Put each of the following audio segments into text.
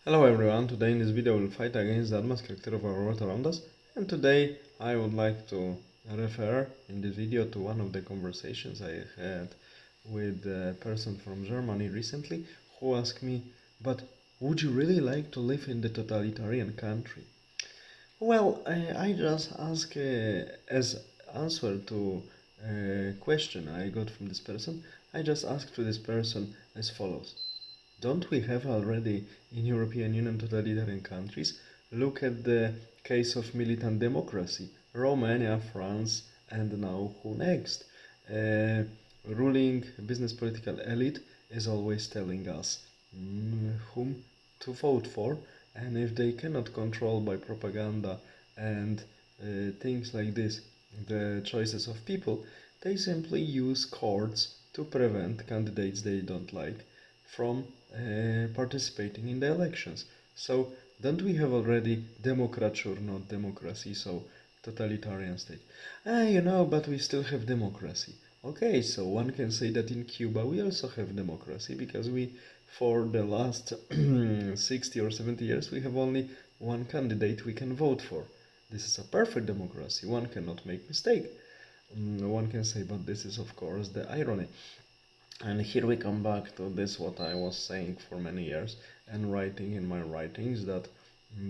Hello everyone, today in this video we'll fight against the advanced character of our world around us, and today I would like to refer in this video to one of the conversations I had with a person from Germany recently who asked me, but would you really like to live in the totalitarian country? Well, I just ask as answer to a question I got from this person, I just asked to this person as follows. Don't we have already in European Union totalitarian countries? Look at the case of militant democracy. Romania, France, and now who next? Ruling business political elite is always telling us whom to vote for, and if they cannot control by propaganda and things like this the choices of people, they simply use courts to prevent candidates they don't like from participating in the elections. So don't we have already democrature, not democracy, so totalitarian state? But we still have democracy. Okay, so one can say that in Cuba we also have democracy because we, for the last 60 or 70 years, we have only one candidate we can vote for. This is a perfect democracy. One cannot make mistake. One can say, but this is of course the irony. And here we come back to this what I was saying for many years and writing in my writings that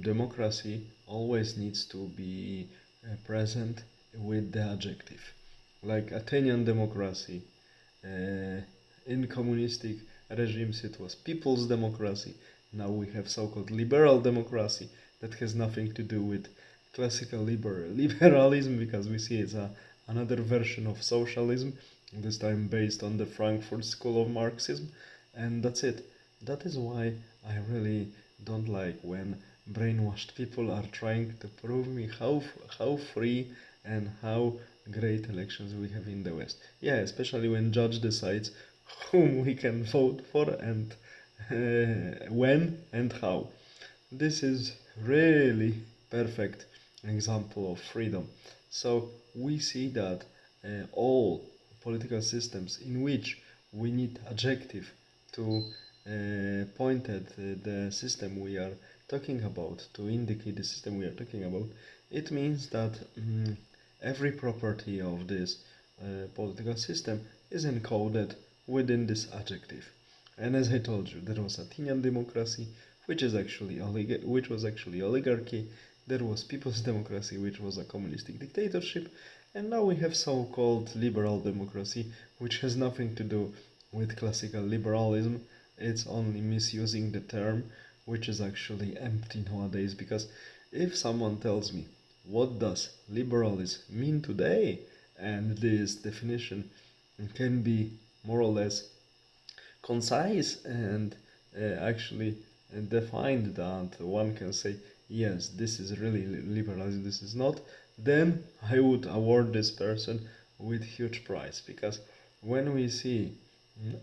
democracy always needs to be present with the adjective. Like Athenian democracy, in communistic regimes it was people's democracy. Now we have so-called liberal democracy that has nothing to do with classical liberalism because we see it's another version of socialism, this time based on the Frankfurt School of Marxism, and that's it. That is why I really don't like when brainwashed people are trying to prove me how free and how great elections we have in the West. Yeah, especially when judge decides whom we can vote for and when and how. This is really perfect example of freedom. So we see that all political systems in which we need adjective to point at the system we are talking about, to indicate the system we are talking about, it means that every property of this political system is encoded within this adjective. And as I told you, there was Athenian democracy, which was actually oligarchy. There was people's democracy, which was a communistic dictatorship, and now we have so-called liberal democracy, which has nothing to do with classical liberalism. It's only misusing the term, which is actually empty nowadays. Because if someone tells me what does liberalism mean today, and this definition can be more or less concise and actually defined that one can say, yes, this is really liberalism, this is not, then I would award this person with huge prize. Because when we see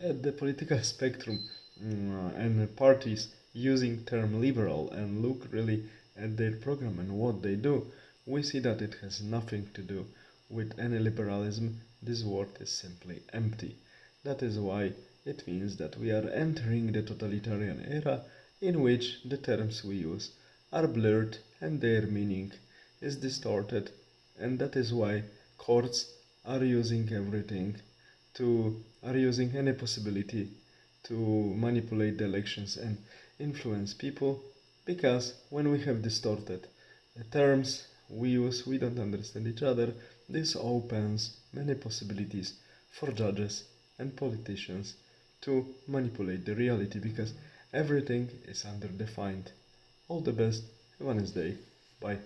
at the political spectrum and parties using term liberal and look really at their program and what they do, we see that it has nothing to do with any liberalism. This word is simply empty. That is why it means that we are entering the totalitarian era in which the terms we use are blurred and their meaning is distorted, and that is why courts are using are using any possibility to manipulate the elections and influence people, because when we have distorted terms we use, we don't understand each other. This opens many possibilities for judges and politicians to manipulate the reality, because everything is underdefined. All the best, have a nice day, bye.